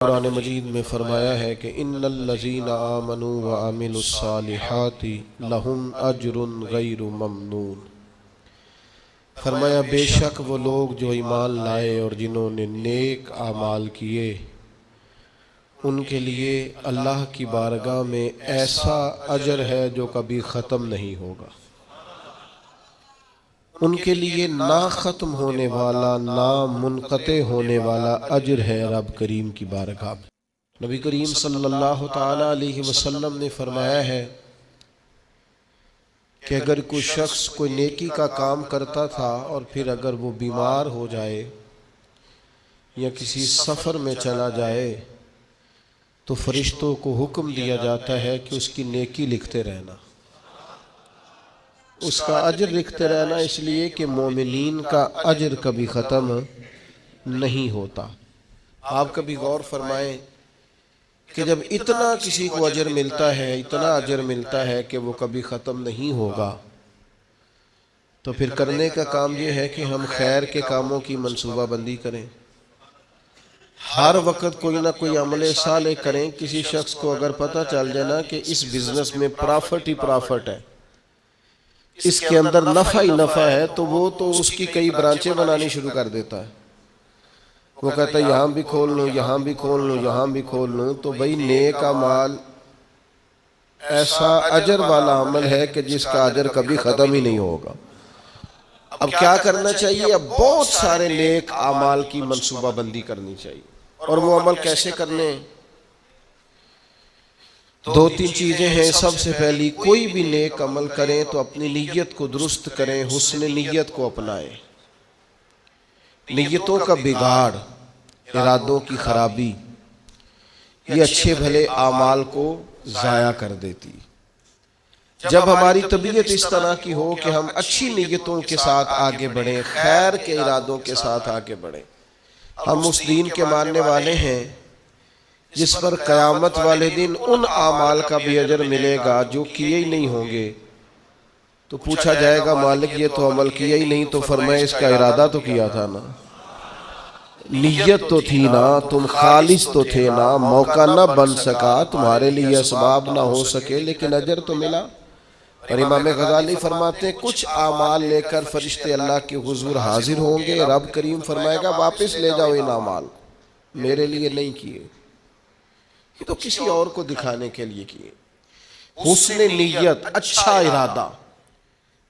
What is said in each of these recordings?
قرآن مجید میں فرمایا ہے کہ ان الذین آمنوا وعملوا الصالحات لہم اجر غیر ممنون۔ فرمایا بے شک وہ لوگ جو ایمان لائے اور جنہوں نے نیک اعمال کیے ان کے لیے اللہ کی بارگاہ میں ایسا اجر ہے جو کبھی ختم نہیں ہوگا، ان کے لیے نہ ختم ہونے والا نہ منقطع ہونے والا اجر ہے رب کریم کی بارگاہ میں۔ نبی کریم صلی اللہ تعالی علیہ وسلم نے فرمایا ہے کہ اگر کوئی شخص کوئی نیکی کا کام کرتا تھا اور پھر اگر وہ بیمار ہو جائے یا کسی سفر میں چلا جائے تو فرشتوں کو حکم دیا جاتا ہے کہ اس کی نیکی لکھتے رہنا، اس کا اجر لکھتے رہنا، اس لیے کہ مومنین کا اجر کبھی ختم نہیں ہوتا۔ آپ کبھی غور فرمائیں کہ جب اتنا کسی کو اجر ملتا ہے، اتنا اجر ملتا ہے کہ وہ کبھی ختم نہیں ہوگا، تو پھر کرنے کا کام یہ ہے کہ ہم خیر کے کاموں کی منصوبہ بندی کریں، ہر وقت کوئی نہ کوئی عمل صالح کریں۔ کسی شخص کو اگر پتہ چل جائے نا کہ اس بزنس میں پرافٹ ہی پرافٹ ہے، اس کے اندر نفع ہی نفع ہے، تو وہ تو اس کی کئی برانچیں بنانی شروع کر دیتا ہے۔ وہ کہتا ہے یہاں بھی کھول لوں، یہاں بھی کھول لوں، یہاں بھی کھول لوں۔ تو بھئی نیک اعمال ایسا اجر والا عمل ہے کہ جس کا اجر کبھی ختم ہی نہیں ہوگا۔ اب کیا کرنا چاہیے؟ اب بہت سارے نیک اعمال کی منصوبہ بندی کرنی چاہیے۔ اور وہ عمل کیسے کرنے ہیں؟ دو تین چیزیں ہیں۔ سب سے پہلی، کوئی بھی نیک عمل کریں تو اپنی نیت کو درست کریں، حسن نیت کو اپنائیں۔ نیتوں کا بگاڑ، ارادوں کی خرابی، یہ اچھے بھلے اعمال کو ضائع کر دیتی۔ جب ہماری طبیعت اس طرح کی ہو کہ ہم اچھی نیتوں کے ساتھ آگے بڑھیں، خیر کے ارادوں کے ساتھ آگے بڑھیں، ہم اس دین کے ماننے والے ہیں جس پر قیامت والے دن ان اعمال کا بھی اجر ملے گا جو کیے ہی نہیں ہوں گے۔ تو پوچھا جائے گا مالک یہ تو عمل کیا ہی نہیں، تو فرمائے اس کا ارادہ تو کیا تھا نا، نیت تو تھی نا، تم خالص تو تھے نا، موقع نہ بن سکا، تمہارے لیے اسباب نہ ہو سکے، لیکن اجر تو ملا۔ اور امام غزالی فرماتے ہیں کچھ اعمال لے کر فرشتے اللہ کے حضور حاضر ہوں گے، رب کریم فرمائے گا واپس لے جاؤ ان اعمال کو، میرے لیے نہیں کیے، یہ تو کسی اور کو دکھانے کے لیے کیے۔ حسن نیت، اچھا ارادہ،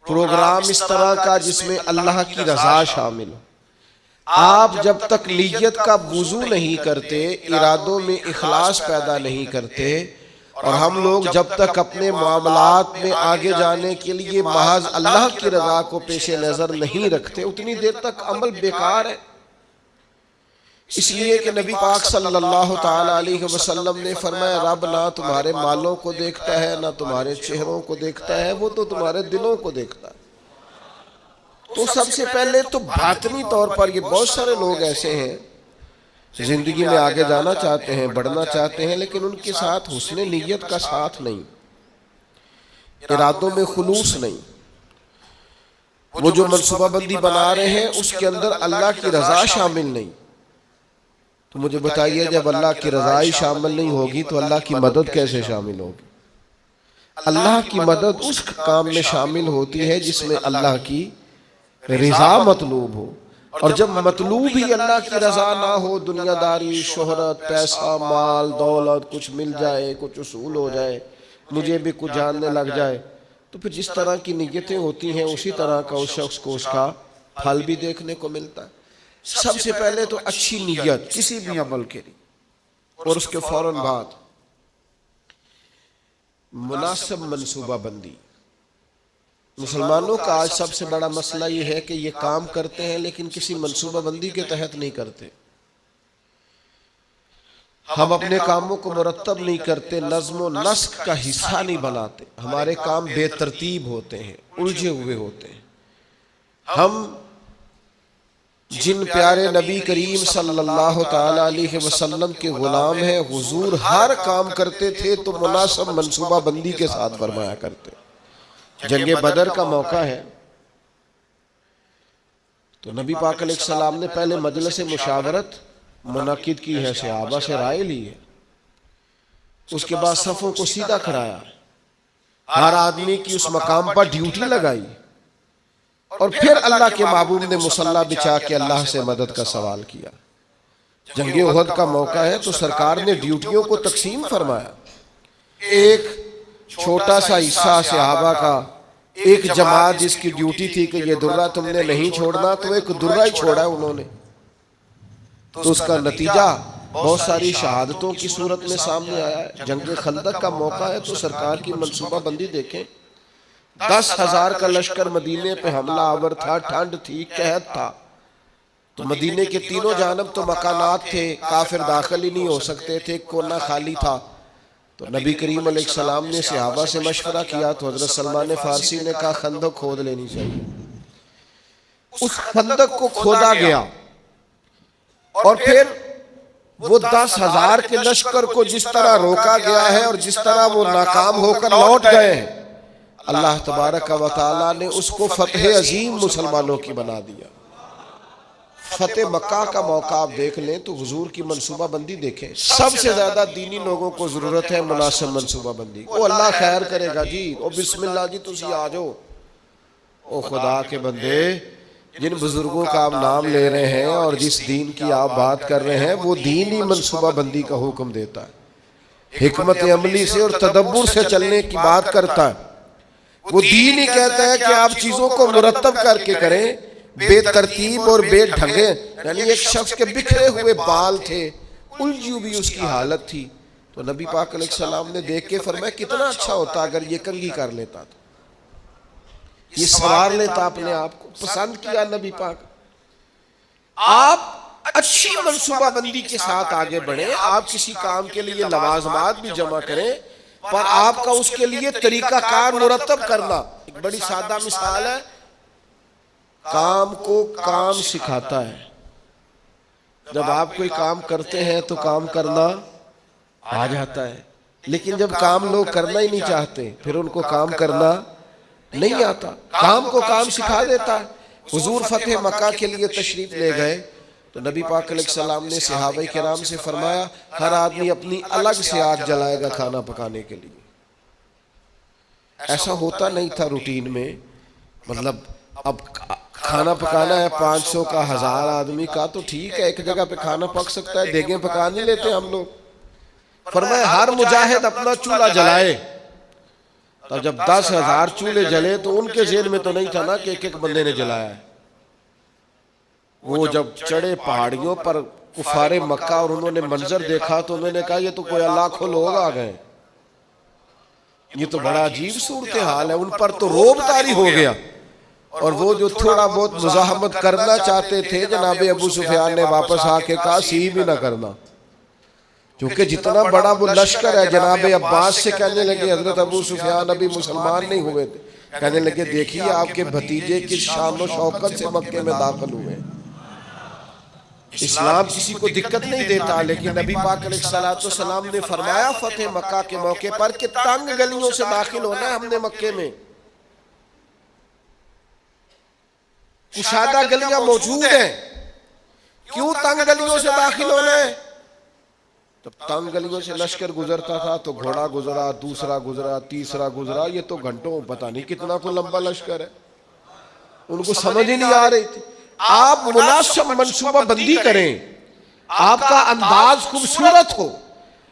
پروگرام اس طرح کا جس میں اللہ کی رضا شامل ہو۔ آپ جب تک نیت کا وضو نہیں کرتے، ارادوں میں اخلاص پیدا نہیں کرتے، اور ہم لوگ جب تک اپنے معاملات میں آگے جانے کے لیے محض اللہ کی رضا کو پیش نظر نہیں رکھتے، اتنی دیر تک عمل بیکار ہے۔ اس لیے کہ نبی پاک صلی اللہ تعالی علیہ وسلم نے فرمایا رب نہ تمہارے مالوں کو دیکھتا ہے نہ تمہارے چہروں کو دیکھتا ہے، وہ تو تمہارے دلوں کو دیکھتا ہے۔ تو سب سے پہلے تو باطنی طور پر یہ بہت سارے لوگ ایسے ہیں زندگی میں آگے جانا چاہتے ہیں، بڑھنا چاہتے ہیں، لیکن ان کے ساتھ حسن نیت کا ساتھ نہیں، ارادوں میں خلوص نہیں۔ وہ جو منصوبہ بندی بنا رہے ہیں اس کے اندر اللہ کی رضا شامل نہیں۔ تو مجھے بتائیے جب اللہ کی رضا ہی شامل نہیں ہوگی تو اللہ کی مدد کیسے شامل ہوگی؟ اللہ کی مدد اس کام میں شامل ہوتی ہے جس میں اللہ کی رضا مطلوب ہو، اور جب مطلوب ہی اللہ کی رضا نہ ہو، دنیا داری، شہرت، پیسہ، مال، دولت، کچھ مل جائے، کچھ اصول ہو جائے، مجھے بھی کچھ جاننے لگ جائے، تو پھر جس طرح کی نیتیں ہوتی ہیں اسی طرح کا اس شخص کو اس کا پھل بھی دیکھنے کو ملتا ہے۔ سب سے پہلے تو اچھی نیت کسی بھی عمل کے لیے، اور اس کے فوراً بعد مناسب منصوبہ بندی۔ مسلمانوں کا آج سب سے بڑا مسئلہ یہ ہے کہ یہ کام کرتے ہیں لیکن کسی منصوبہ بندی کے تحت نہیں کرتے۔ ہم اپنے کاموں کو مرتب نہیں کرتے، نظم و نسق کا حصہ نہیں بناتے، ہمارے کام بے ترتیب ہوتے ہیں، الجھے ہوئے ہوتے ہیں۔ ہم جن پیارے نبی کریم صلی اللہ تعالی علیہ وسلم کے غلام ہیں، حضور ہر کام کرتے تھے تو مناسب منصوبہ بندی کے ساتھ فرمایا کرتے۔ جنگ بدر کا موقع ہے تو نبی پاک علیہ السلام نے پہلے مجلس مشاورت منعقد کی ہے، صحابہ سے رائے لی ہے، اس کے بعد صفوں کو سیدھا کرایا، ہر آدمی کی اس مقام پر ڈیوٹی لگائی، اور پھر اللہ کے محبوب نے مصلی بچھا کے اللہ سے مدد کا سوال کیا۔ جنگ احد کا موقع ہے تو سرکار نے ڈیوٹیوں کو تقسیم فرمایا، ایک چھوٹا سا حصہ صحابہ کا، ایک جماعت جس کی ڈیوٹی تھی کہ یہ درہ تم نے نہیں چھوڑنا، تو ایک درہ ہی چھوڑا انہوں نے، تو اس کا نتیجہ بہت ساری شہادتوں کی صورت میں سامنے آیا ہے۔ جنگ خندق کا موقع ہے تو سرکار کی منصوبہ بندی دیکھیں، 10,000 کا لشکر مدینے پہ حملہ آور تھا، ٹھنڈ تھی، قحط تھا، تو مدینے کے تینوں جانب تو مکانات تھے، کافر داخل ہی نہیں ہو سکتے تھے، کونا خالی تھا، تو نبی کریم علیہ السلام نے صحابہ سے مشورہ کیا تو حضرت سلمان فارسی نے کہا خندق کھود لینی چاہیے۔ اس خندق کو کھودا گیا، اور پھر وہ 10,000 کے لشکر کو جس طرح روکا گیا ہے اور جس طرح وہ ناکام ہو کر لوٹ گئے ہیں، اللہ تبارک و تعالیٰ نے اس کو فتح عظیم مسلمانوں کی بنا دیا۔ فتح مکہ کا موقع آپ دیکھ لیں تو حضور کی منصوبہ بندی دیکھیں، سب سے زیادہ دینی لوگوں کو ضرورت ہے مناسب منصوبہ بندی، او اللہ خیر کرے گا جی، او بسم اللہ جی تسی آ جاؤ، او خدا کے بندے جن بزرگوں کا آپ نام لے رہے ہیں اور جس دین کی آپ بات کر رہے ہیں، وہ دین ہی منصوبہ بندی کا حکم دیتا ہے، حکمت عملی سے اور تدبر سے چلنے کی بات کرتا ہے، وہ دین ہی کہتا ہے کہ آپ چیزوں کو مرتب کر کے کریں، بے ترتیب اور بے ڈھنگے، یعنی ایک شخص کے بکھرے ہوئے بال تھے، الجھی بھی اس کی حالت تھی، تو نبی پاک علیہ السلام نے دیکھ کے فرمایا کتنا اچھا ہوتا اگر یہ کنگھی کر لیتا تھا، یہ سوار لیتا اپنے آپ کو، پسند کیا نبی پاک۔ آپ اچھی منصوبہ بندی کے ساتھ آگے بڑھیں، آپ کسی کام کے لیے لوازمات بھی جمع کریں، پر آپ کا اس کے لیے طریقہ کار مرتب کرنا۔ ایک بڑی سادہ مثال ہے، کام کو کام سکھاتا ہے، جب آپ کوئی کام کرتے ہیں تو کام کرنا آ جاتا ہے، لیکن جب کام لوگ کرنا ہی نہیں چاہتے پھر ان کو کام کرنا نہیں آتا، کام کو کام سکھا دیتا ہے۔ حضور فتح مکہ کے لیے تشریف لے گئے تو نبی پاک علیہ السلام نے صحابہ کرام سے فرمایا ہر آدمی اپنی الگ سے آگ جلائے گا کھانا پکانے کے لیے۔ ایسا ہوتا نہیں تھا روٹین میں، مطلب اب کھانا پکانا ہے 500 کا 1000 آدمی کا تو ٹھیک ہے، ایک جگہ پہ کھانا پک سکتا ہے، دیگیں پکا نہیں لیتے ہم لوگ۔ فرمایا ہر مجاہد اپنا چولہا جلائے، تو جب 10,000 چولہے جلے تو ان کے ذہن میں تو نہیں تھا نا کہ ایک ایک بندے نے جلایا ہے۔ وہ جب چڑھے پہاڑیوں پر کفار مکہ اور انہوں نے منظر دیکھا تو انہوں نے کہا یہ تو کوئی لاکھوں لوگ آ گئے، یہ تو بڑا عجیب صورتحال ہے، ان پر تو روب طاری ہو گیا، اور وہ جو تھوڑا بہت مزاحمت کرنا چاہتے تھے جناب ابو سفیان نے واپس آ کے کہا سی بھی نہ کرنا، کیونکہ جتنا بڑا وہ لشکر ہے جناب عباس سے کہنے لگے حضرت ابو سفیان ابھی مسلمان نہیں ہوئے تھے، کہنے لگے دیکھیے آپ کے بھتیجے کس شان و شوکت سے مکے میں داخل ہوئے، اسلام کسی کو دقت نہیں دیتا، لیکن نبی پاک علیہ السلام نے فرمایا فتح مکہ کے موقع پر کہ تنگ گلیوں سے داخل ہونا ہے ہم نے مکے میں، کشادہ گلیاں موجود ہیں، کیوں تنگ گلیوں سے داخل ہونا ہے؟ جب تنگ گلیوں سے لشکر گزرتا تھا تو گھوڑا گزرا، دوسرا گزرا، تیسرا گزرا، یہ تو گھنٹوں پتہ نہیں کتنا کو لمبا لشکر ہے، ان کو سمجھ ہی نہیں آ رہی تھی۔ آپ مناسب منصوبہ بندی کریں، آپ کا انداز خوبصورت ہو،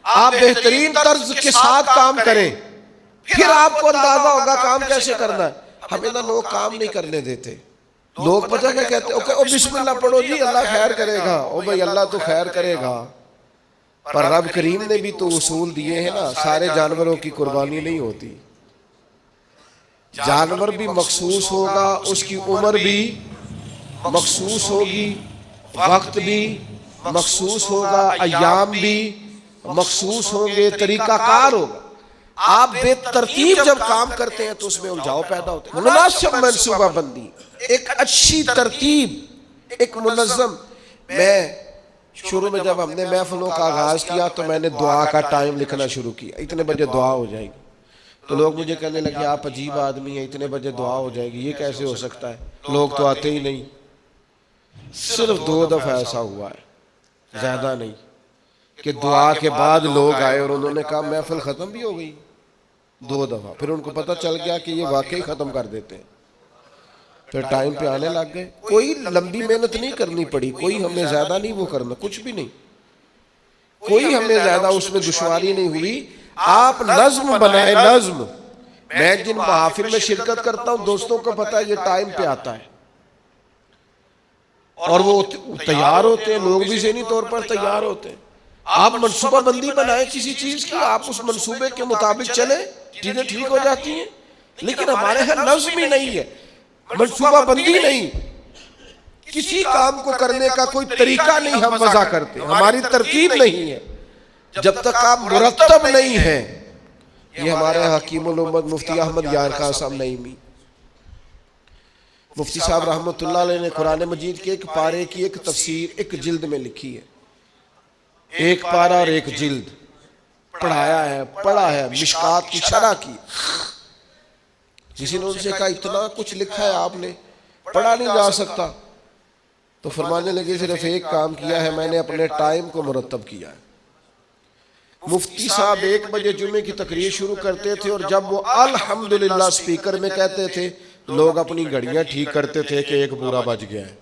آپ بہترین طرز کے ساتھ کام کریں، پھر آپ کو اندازہ ہوگا کام کیسے کرنا ہے۔ ہمیں نہ لوگ کام نہیں کرنے دیتے، لوگ پتہ کیا کہتے ہیں او بسم اللہ پڑھو جی اللہ خیر کرے گا، او بھائی اللہ تو خیر کرے گا، پر رب کریم نے بھی تو اصول دیے ہیں نا، سارے جانوروں کی قربانی نہیں ہوتی، جانور بھی مخصوص ہوگا، اس کی عمر بھی مخصوص ہوگی، وقت بھی مخصوص ہوگا، ایام بھی مخصوص ہوں گے، طریقہ کار ہوگا۔ آپ بے ترتیب جب کام کرتے ہیں تو اس میں الجھاؤ پیدا ہوتے ہیں۔ مناسب منصوبہ بندی، ایک اچھی ترتیب، ایک منظم۔ میں شروع میں جب ہم نے محفلوں کا آغاز کیا تو میں نے دعا کا ٹائم لکھنا شروع کیا، اتنے بجے دعا ہو جائے گی، تو لوگ مجھے کہنے لگے آپ عجیب آدمی ہیں، اتنے بجے دعا ہو جائے گی، یہ کیسے ہو سکتا ہے، لوگ تو آتے ہی نہیں۔ صرف 2 دفعہ ایسا ہوا ہے، زیادہ نہیں کہ دعا کے بعد لوگ آئے اور انہوں نے کہا محفل ختم بھی ہو گئی 2 دفعہ، پھر ان کو پتہ چل گیا کہ یہ واقعی ختم کر دیتے ہیں، پھر ٹائم پہ آنے لگ گئے۔ کوئی لمبی محنت نہیں کرنی پڑی، کوئی ہمیں زیادہ نہیں وہ کرنا، کچھ بھی نہیں، کوئی ہمیں زیادہ اس میں دشواری نہیں ہوئی۔ آپ نظم بنائے، نظم۔ میں جن محافل میں شرکت کرتا ہوں دوستوں کو پتہ ہے یہ ٹائم پہ آتا ہے اور وہ تیار ہوتے ہیں، لوگ بھی ذہنی طور پر تیار ہوتے ہیں۔ آپ منصوبہ بندی بنائیں کسی چیز کی، آپ اس منصوبے کے مطابق چلیں، چیزیں ٹھیک ہو جاتی ہیں۔ لیکن ہمارے ہاں نظم ہی نہیں ہے، منصوبہ بندی نہیں، کسی کام کو کرنے کا کوئی طریقہ نہیں ہم وضع کرتے، ہماری ترتیب نہیں ہے۔ جب تک آپ مرتب نہیں ہیں، یہ ہمارے حکیم الامت مفتی احمد یار خان صاحب نعیمی، مفتی صاحب رحمۃ اللہ علیہ نے قرآن مجید کے ایک پارے کی ایک تفسیر ایک جلد میں لکھی ہے، ایک پارہ اور ایک جلد پڑھایا ہے، پڑھا ہے، مشکات کی شرح کی۔ کسی نے ان سے کہا اتنا کچھ لکھا ہے آپ نے، پڑھا نہیں جا سکتا؟ تو فرمانے لگے صرف ایک کام کیا ہے، میں نے اپنے ٹائم کو مرتب کیا ہے۔ مفتی صاحب 1 بجے جمعے کی تقریر شروع کرتے تھے اور جب وہ الحمدللہ سپیکر میں کہتے تھے لوگ اپنی گھڑیاں ٹھیک کرتے تھے کہ 1 پورا بج گیا ہے۔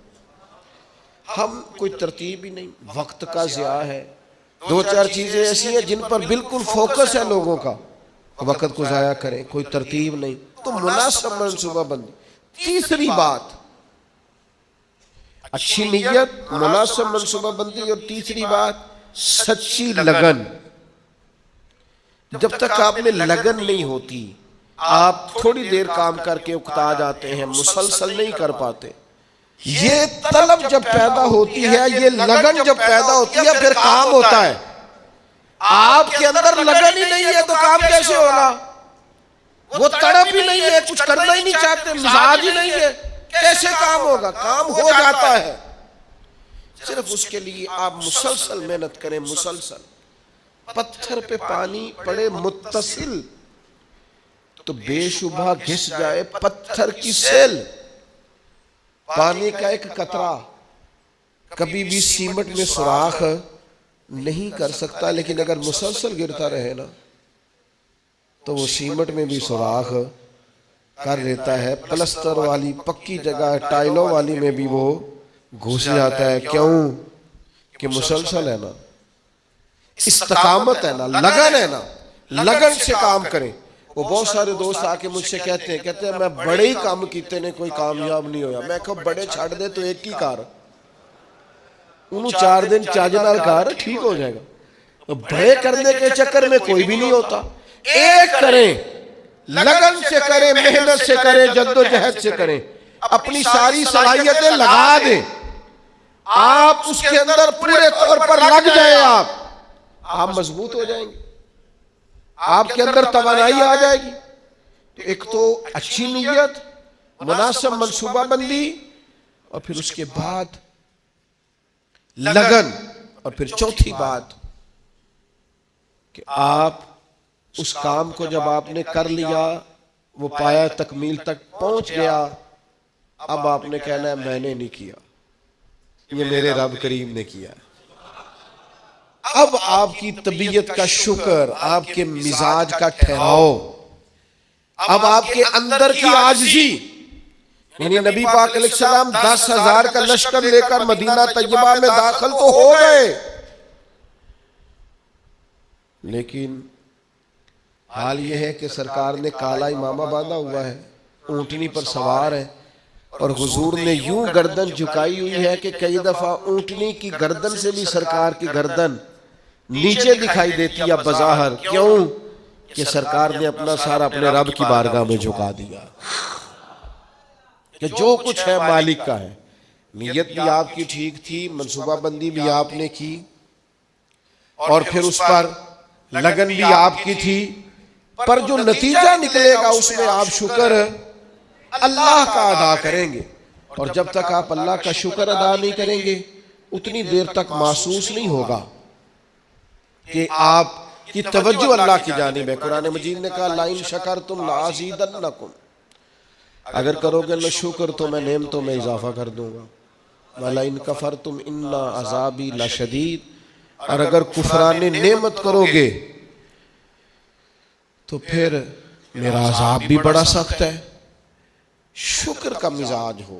ہم کوئی ترتیب ہی نہیں، وقت کا ضیاع ہے۔ 2-4 چیزیں ایسی ہیں جن پر بالکل فوکس ہے لوگوں کا، وقت کو ضائع کریں، کوئی ترتیب نہیں۔ تو مناسب منصوبہ بندی۔ تیسری بات، اچھی نیت، مناسب منصوبہ بندی، اور تیسری بات سچی لگن۔ جب تک آپ میں لگن نہیں ہوتی، آپ تھوڑی دیر کام کر کے اکتا جاتے ہیں، مسلسل نہیں کر پاتے۔ یہ طلب جب پیدا ہوتی ہے، یہ لگن جب پیدا ہوتی ہے، پھر کام ہوتا ہے۔ آپ کے اندر لگن ہی نہیں ہے تو کام کیسے ہوگا؟ وہ تڑپ ہی نہیں ہے، کچھ کرنا ہی نہیں چاہتے، مزاج ہی نہیں ہے، کیسے کام ہوگا؟ کام ہو جاتا ہے، صرف اس کے لیے آپ مسلسل محنت کریں، مسلسل۔ پتھر پہ پانی پڑے متصل تو بے شبہ گھس جائے پتھر کی سیل۔ پانی کا ایک قطرہ کبھی بھی سیمنٹ میں سوراخ نہیں کر سکتا، لیکن اگر مسلسل گرتا رہے نا تو وہ سیمنٹ میں بھی سوراخ کر لیتا ہے، پلستر والی پکی جگہ ٹائلوں والی میں بھی وہ گھس جاتا ہے۔ کیوں؟ کہ مسلسل ہے نا، استقامت ہے نا، لگن ہے نا، لگن سے کام کریں۔ وہ بہت سارے دوست آ کے مجھ سے کہتے ہیں میں بڑے ہی کام کیتے نے کوئی کامیاب نہیں ہویا۔ میں کہا بڑے چھاڑ دے تو ایک ہی کار، انہوں 4 دن چاج نال کار ٹھیک ہو جائے گا۔ بڑے کرنے کے چکر میں کوئی بھی نہیں ہوتا۔ ایک کریں، لگن سے کریں، محنت سے کریں، جد و جہد سے کریں، اپنی ساری صلاحیتیں لگا دیں۔ آپ اس کے اندر پورے طور پر لگ جائیں، آپ مضبوط ہو جائیں گے، آپ کے اندر توانائی آ جائے گی۔ تو ایک تو اچھی نیت، مناسب منصوبہ بندی، اور پھر اس کے بعد لگن، اور پھر چوتھی بات کہ آپ اس کام کو جب آپ نے کر لیا، وہ پایا تکمیل تک پہنچ گیا، اب آپ نے کہنا ہے میں نے نہیں کیا، یہ میرے رب کریم نے کیا۔ اب آپ کی طبیعت کا شکر، آپ کے مزاج کا ٹھہراؤ، اب آپ کے اندر کی عاجزی، یعنی نبی پاک علیہ السلام 10,000 کا لشکر لے کر مدینہ طیبہ میں داخل تو ہو گئے، لیکن حال یہ ہے کہ سرکار نے کالا امامہ باندھا ہوا ہے، اونٹنی پر سوار ہے، اور حضور نے یوں گردن جھکائی ہوئی ہے کہ کئی دفعہ اونٹنی کی گردن سے بھی سرکار کی گردن نیچے دکھائی دیتی ہے بظاہر۔ کیوں؟ کہ سرکار نے اپنا سارا اپنے رب کی بارگاہ میں جھکا دیا، کہ جو کچھ ہے مالک کا ہے۔ نیت بھی آپ کی ٹھیک تھی، منصوبہ بندی بھی آپ نے کی، اور پھر اس پر لگن بھی آپ کی تھی، پر جو نتیجہ نکلے گا اس میں آپ شکر اللہ کا ادا کریں گے۔ اور جب تک آپ اللہ کا شکر ادا نہیں کریں گے اتنی دیر تک محسوس نہیں ہوگا کہ آپ کی توجہ اللہ کی جانب ہے۔ قرآن مجید نے کہا لَإِن شَكَرْتُمْ لَأَزِيدَنَّكُمْ، اگر کرو گے نہ شکر تو میں نعمتوں میں اضافہ کر دوں گا۔ وَلَئِن كَفَرْتُمْ إِنَّ عَذَابِي لَشَدِيدٌ، اور اگر کفران نعمت کرو گے تو پھر میرا عذاب بھی بڑا سخت ہے۔ شکر کا مزاج ہو۔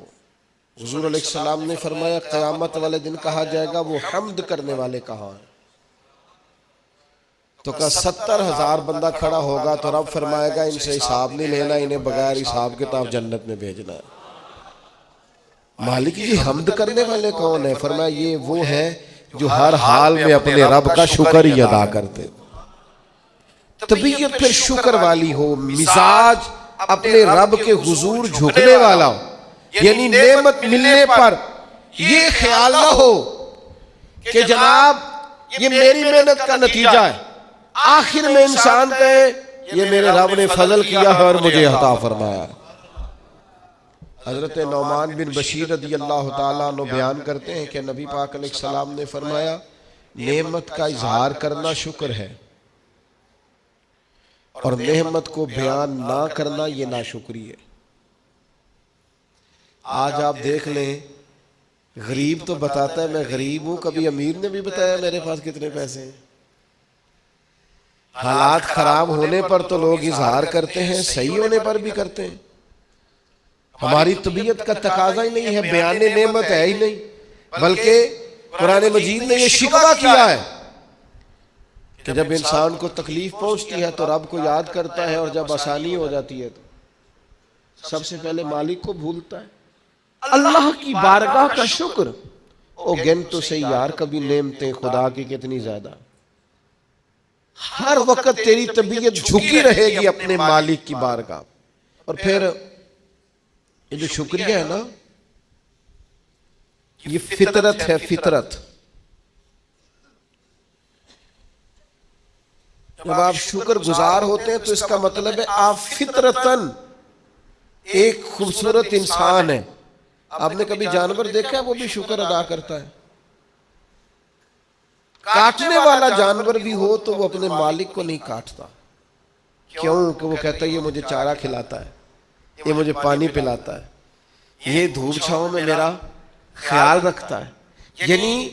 حضور علیہ السلام نے فرمایا قیامت والے دن کہا جائے گا وہ حمد کرنے والے کہاں ہیں؟ تو کہا 70,000 بندہ کھڑا ہوگا تو رب فرمائے گا ان سے حساب نہیں لینا، انہیں بغیر حساب کتاب جنت میں بھیجنا ہے۔ مالک جی حمد کرنے والے کون ہیں؟ فرمایا یہ وہ ہیں جو ہر حال میں اپنے رب کا شکر ہی ادا کرتے۔ طبیعت پھر شکر والی ہو، مزاج اپنے رب کے حضور جھکنے والا ہو، یعنی نعمت ملنے پر یہ خیال نہ ہو کہ جناب یہ میری محنت کا نتیجہ ہے، آخر میں انسان کہے یہ میرے رب نے فضل کیا ہے اور مجھے عطا فرمایا۔ حضرت نعمان بن بشیر رضی اللہ تعالیٰ عنہ بیان کرتے ہیں کہ نبی پاک علیہ السلام نے فرمایا نعمت کا اظہار کرنا شکر ہے، اور نعمت کو بیان نہ کرنا یہ ناشکری ہے۔ آج آپ دیکھ لیں، غریب تو بتاتا ہے میں غریب ہوں، کبھی امیر نے بھی بتایا میرے پاس کتنے پیسے ہیں؟ حالات خراب ہونے پر تو لوگ اظہار کرتے ہیں، صحیح ہونے پر بھی کرتے ہیں۔ ہماری طبیعت کا تقاضا ہی نہیں ہے، بیان نعمت ہے ہی نہیں، بلکہ قرآن مجید نے یہ شکوہ کیا ہے کہ جب انسان کو تکلیف پہنچتی ہے تو رب کو یاد کرتا ہے، اور جب آسانی ہو جاتی ہے تو سب سے پہلے مالک کو بھولتا ہے۔ اللہ کی بارگاہ کا شکر، او گن تو صحیح یار کبھی نعمتیں خدا کی کتنی زیادہ، ہر وقت تیری طبیعت جھکی رہے گی اپنے مالک کی بارگاہ۔ اور پھر یہ جو شکریہ ہے نا، یہ فطرت ہے، فطرت۔ جب آپ شکر گزار ہوتے ہیں تو اس کا مطلب ہے آپ فطرتاً ایک خوبصورت انسان ہے۔ آپ نے کبھی جانور دیکھا ہے وہ بھی شکر ادا کرتا ہے؟ کاٹنے والا جانور بھی ہو تو وہ اپنے مالک کو نہیں کاٹتا، کیوں کہ وہ کہتا ہے یہ مجھے چارہ کھلاتا ہے، یہ مجھے پانی پلاتا ہے، یہ دھوپ چھاؤں میں میرا خیال رکھتا ہے۔ یعنی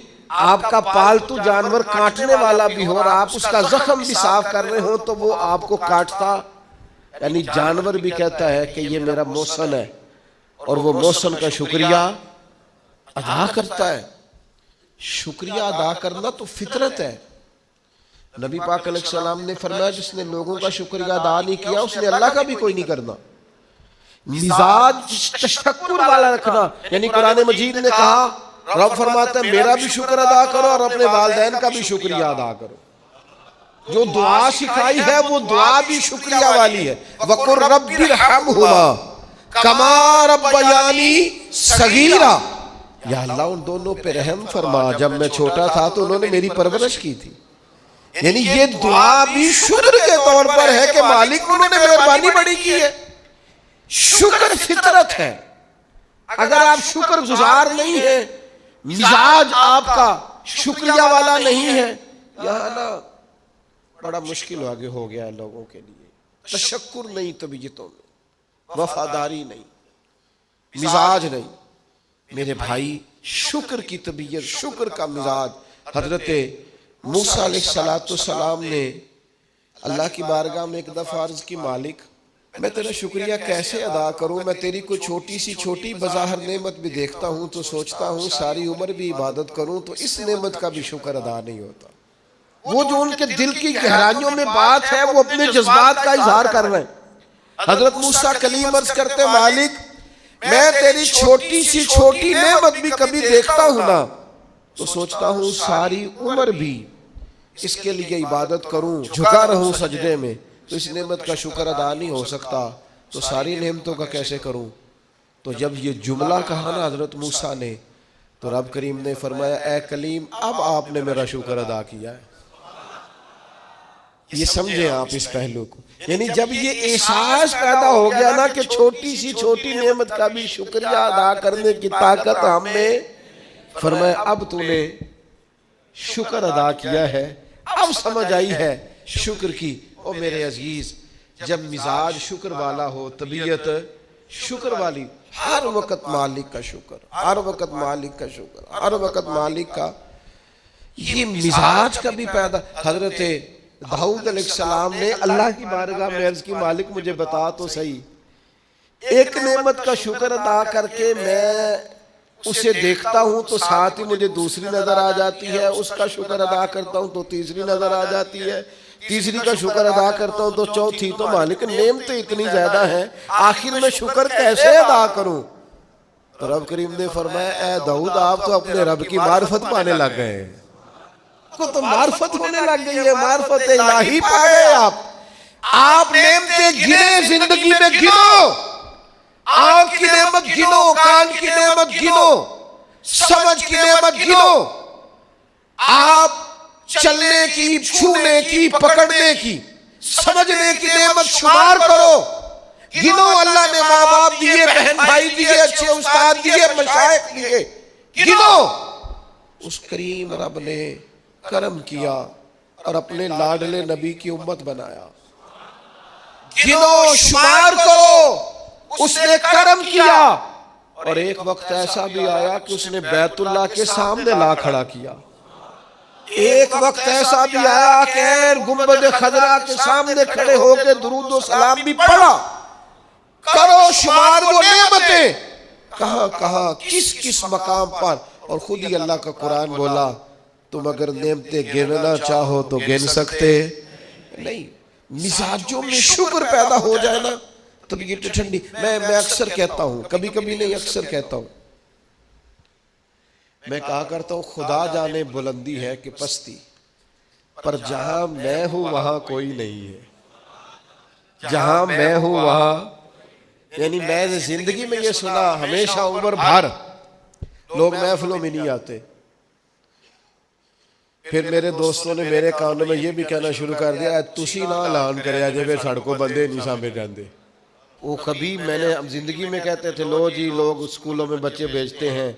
آپ کا پالتو جانور کاٹنے والا بھی ہو اور آپ اس کا زخم بھی صاف کر رہے ہو تو وہ آپ کو کاٹتا، یعنی جانور بھی کہتا ہے کہ یہ میرا محسن ہے، اور وہ محسن کا شکریہ ادا کرتا ہے۔ شکریہ ادا کرنا تو فطرت ہے۔ نبی پاک علیہ السلام نے فرمایا جس نے لوگوں کا شکریہ ادا نہیں کیا اس نے اللہ کا بھی کوئی نہیں کرنا۔ مزاج تشکر والا رکھنا، یعنی قرآن مجید نے کہا، رب فرماتا ہے میرا بھی شکر ادا کرو اور اپنے والدین کا بھی شکریہ ادا کرو۔ جو دعا سکھائی ہے وہ دعا بھی شکریہ والی ہے۔ وَقُلْ رَبِّ ارْحَمْهُمَا كَمَا رَبَّيَانِي صَغِيرًا، یا اللہ ان دونوں پہ رحم فرما، جب میں چھوٹا تھا تو انہوں نے میری پرورش کی تھی۔ یعنی یہ دعا بھی شکر کے طور پر ہے کہ مالک انہوں نے مہربانی بڑی کی ہے۔ شکر فطرت ہے۔ اگر آپ شکر گزار نہیں ہیں، مزاج آپ کا شکریہ والا نہیں ہے، یہاں نا بڑا مشکل آگے ہو گیا ہے لوگوں کے لیے۔ تشکر نہیں طبیعتوں میں، وفاداری نہیں، مزاج نہیں۔ میرے بھائی شکر کی طبیعت، شکر کا مزاج۔ حضرت موسیٰ علیہ السلام نے اللہ کی بارگاہ میں ایک دفعہ عرض کی، مالک میں تیرا شکریہ کیسے ادا کروں؟ میں تیری کوئی چھوٹی بظاہر نعمت بھی دیکھتا ہوں تو سوچتا ہوں ساری عمر بھی عبادت کروں تو اس نعمت کا بھی شکر ادا نہیں ہوتا۔ وہ جو ان کے دل کی گہرائیوں میں بات ہے وہ اپنے جذبات کا اظہار کر رہے ہیں۔ حضرت موسیٰ کلیم عرض کرتے ہیں، مالک میں تیری چھوٹی نعمت بھی کبھی دیکھتا ہوں نا تو سوچتا ہوں ساری عمر بھی اس کے لیے عبادت کروں، جھکا رہوں سجدے میں، تو اس نعمت کا شکر ادا نہیں ہو سکتا، تو ساری نعمتوں کا کیسے کروں؟ تو جب یہ جملہ کہا نا حضرت موسیٰ نے تو رب کریم نے فرمایا، اے کلیم اب آپ نے میرا شکر ادا کیا ہے۔ یہ سمجھیں آپ اس پہلو کو، یعنی جب یہ احساس پیدا ہو گیا نا کہ چھوٹی نعمت کا بھی شکریہ ادا کرنے کی طاقت ہم میں، فرمایا اب تو نے شکر ادا کیا ہے، اب سمجھ آئی ہے شکر کی۔ او میرے عزیز، جب مزاج شکر والا ہو، طبیعت شکر والی، ہر وقت مالک کا شکر، ہر وقت مالک کا شکر، ہر وقت مالک کا یہ مزاج کا بھی پیدا. حضرت داؤد علیہ السلام نے اللہ کی بارگاہ میں عرض کی مالک مجھے بتا تو صحیح، ایک نعمت کا شکر ادا کر کے میں اسے دیکھتا ہوں تو ساتھ ہی مجھے دوسری نظر آ جاتی ہے، اس کا شکر ادا کرتا ہوں تو تیسری نظر آ جاتی ہے، تیسری کا شکر ادا کرتا ہوں تو چوتھی. تو مالک نعمتیں اتنی زیادہ ہیں آخر میں شکر کیسے ادا کروں؟ تو رب کریم نے فرمایا اے داؤد آپ تو اپنے رب کی معرفت پانے لگ گئے ہیں، کو تو معرفت ہونے لگ گئی ہے، معرفت الہی پا گئے آپ نعمتیں گنے زندگی میں گنو، آنکھ کی نعمت گنو، کان کی نعمت گنو، سمجھ کی نعمت گنو، آپ چلنے کی، چھونے کی، پکڑنے کی، سمجھنے کی نعمت شمار کرو، گنو اللہ نے ماں باپ دیے، بہن بھائی دیے، اچھے استاد دیے، مشائخ دیے، گنو. اس کریم رب نے کرم کیا اور اپنے لاڈلے نبی کی امت بنایا. گنو، شمار کرو، اس نے کرم کیا. اور ایک وقت ایسا بھی آیا کہ اس نے بیت اللہ کے سامنے لا کھڑا کیا. ایک وقت ایسا بھی آیا کہ گنبد خضرا کے سامنے کھڑے ہو کے درود و سلام بھی پڑھا. کرو شمار وہ نعمتیں کہاں کہاں کس کس مقام پر. اور خود ہی اللہ کا قرآن بولا تم اگر نعمتیں گننا چاہو تو گن سکتے نہیں. مزاجوں میں شکر پیدا ہو جائے نا طبیعت ٹھنڈی. میں اکثر کہتا ہوں، کبھی کبھی نہیں اکثر کہتا ہوں، میں کہا کرتا ہوں خدا جانے بلندی ہے کہ پستی، پر جہاں میں ہوں وہاں کوئی نہیں ہے. جہاں میں ہوں وہاں، یعنی میں نے زندگی میں یہ سنا ہمیشہ عمر بھر لوگ محفلوں میں نہیں آتے. پھر میرے دوستوں نے میرے کانوں میں یہ بھی کہنا شروع کر دیا تسی نہ اعلان کرے آجے پھر سڑکوں بندے نہیں سامنے جاندے. وہ کبھی میں نے زندگی میں کہتے تھے لو جی لوگ اسکولوں میں بچے بھیجتے ہیں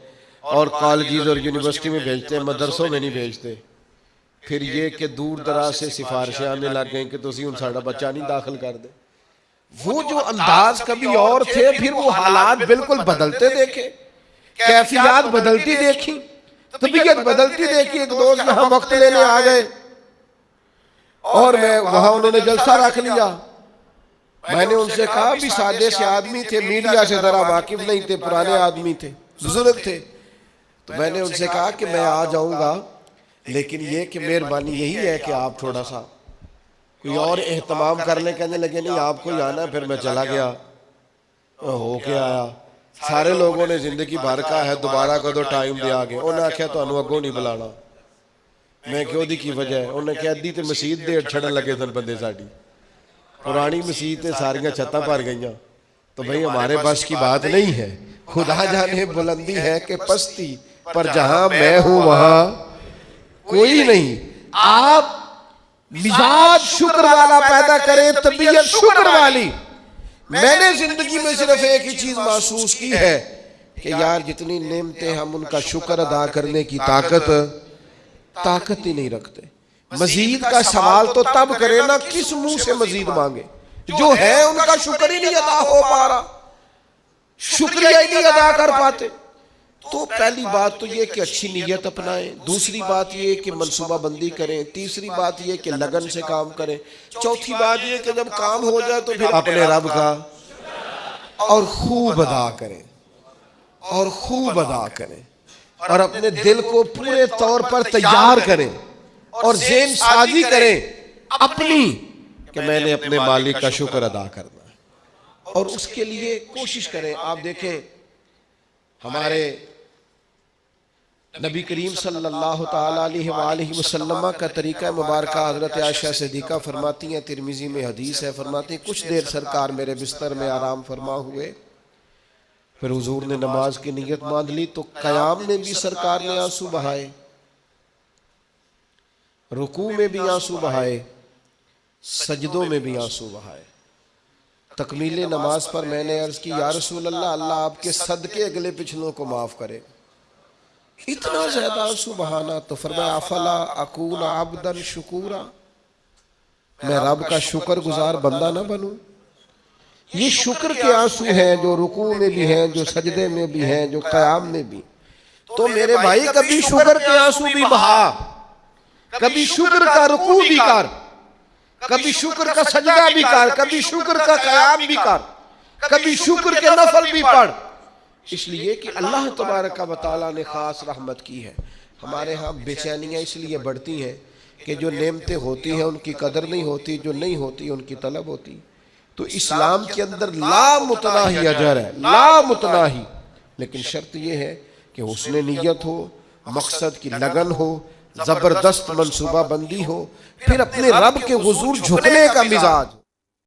اور کالجز اور یونیورسٹی میں بھیجتے ہیں، مدرسوں میں نہیں بھیجتے. پھر یہ کہ دور دراز سے سفارشیں آنے لگ گئیں کہ تسی ان ساڑھا بچہ نہیں داخل کر دے. وہ جو انداز کبھی اور تھے پھر وہ حالات بالکل بدلتے دیکھے، کیفیات بدلتی دیکھی، طبیعت بدلتی دیکھی. ایک دوست یہاں وقت لینے آ گئے اور میں وہاں انہوں نے جلسہ رکھ لیا. میں نے ان سے کہا بھی سادے سے آدمی تھے، میڈیا سے ذرا واقف نہیں تھے، پرانے آدمی تھے، بزرگ تھے. تو میں نے ان سے کہا کہ میں آ جاؤں گا لیکن یہ کہ مہربانی یہی ہے کہ آپ تھوڑا سا کوئی اور اہتمام کر لیں. کہنے لگے نہیں آپ کو ہی آنا. پھر میں چلا گیا، ہو کے آیا. سارے لوگوں نے زندگی بھر کا ہے دوبارہ کدو ٹائم دیا گے. انہوں نے آکھیا تو انہوں اگوں نہیں بلانا. میں کیوں دی کی وجہ ہے؟ انہوں نے کہا دی تے مسجد دے چھڑن لگے تھن بندے ساڑی، پرانی مسجد تے ساریاں چھتاں پر گئیاں. تو بھئی ہمارے بس کی بات نہیں ہے. خدا جانے بلندی ہے کہ پستی، پر جہاں میں ہوں وہاں کوئی نہیں. آپ مزاج شکر والا پیدا کریں، طبیعت شکر والی. میں نے زندگی میں صرف ایک ہی چیز محسوس کی ہے کہ یار جتنی نعمتیں ہم ان کا شکر ادا کرنے کی طاقت ہی نہیں رکھتے. مزید کا سوال تو تب کرے نا کس منہ سے مزید مانگے. جو ہے ان کا شکر ہی نہیں ادا ہو پا رہا، شکریہ ہی نہیں ادا کر پاتے. تو پہلی بات تو یہ کہ اچھی نیت اپنائیں، دوسری بات یہ کہ منصوبہ بندی کریں، تیسری بات یہ کہ لگن سے کام کریں، چوتھی بات یہ کہ جب کام ہو جائے تو پھر اپنے رب کا اور خوب ادا کریں، اور خوب ادا کریں، اور اپنے دل کو پورے طور پر تیار کریں اور ذہن سازی کریں اپنی کہ میں نے اپنے مالک کا شکر ادا کرنا ہے. اور اس کے لیے کوشش کریں. آپ دیکھیں ہمارے نبی کریم صلی اللہ تعالیٰ علیہ وآلہ وسلم کا طریقہ مبارکہ حضرت عائشہ صدیقہ فرماتی ہیں، ترمذی میں حدیث ہے، فرماتی ہیں کچھ دیر سرکار میرے بستر میں آرام فرما ہوئے، پھر حضور نے نماز کی نیت باندھ لی تو قیام میں بھی سرکار نے آنسو بہائے، رکوع میں بھی آنسو بہائے، سجدوں میں بھی آنسو بہائے. تکمیل نماز پر میں نے عرض کی یا رسول اللہ، اللہ آپ کے صدقے اگلے پچھلوں کو معاف کرے. اتنا زیادہ آنسو بہانا. تو فرمایا افلا اکون عبدا شکورا، میں رب کا شکر گزار بندہ نہ بنوں. یہ شکر کے آنسو ہیں جو رکوع میں بھی ہیں، جو سجدے میں بھی ہیں، جو قیام میں بھی۔ تو میرے بھائی کبھی شکر کے آنسو بھی بہا، کبھی شکر کا رکوع بھی کر، کبھی شکر کا سجدہ بھی کر، کبھی شکر کا قیام بھی کر، کبھی شکر کے نفل بھی پڑھ، اس لیے کہ اللہ تبارک و تعالیٰ نے خاص رحمت کی ہے۔ ہمارے ہاں بے چینیاں اس لیے بڑھتی ہیں کہ جو نعمتیں ہوتی ہیں ان کی قدر نہیں ہوتی، جو نہیں ہوتی ان کی طلب ہوتی۔ تو اسلام کے اندر لا متناہی اجر ہے، لا متناہی، لیکن شرط یہ ہے کہ حسن نیت ہو، مقصد کی لگن ہو، زبردست منصوبہ بندی ہو، پھر اپنے رب کے حضور جھکنے کا مزاج۔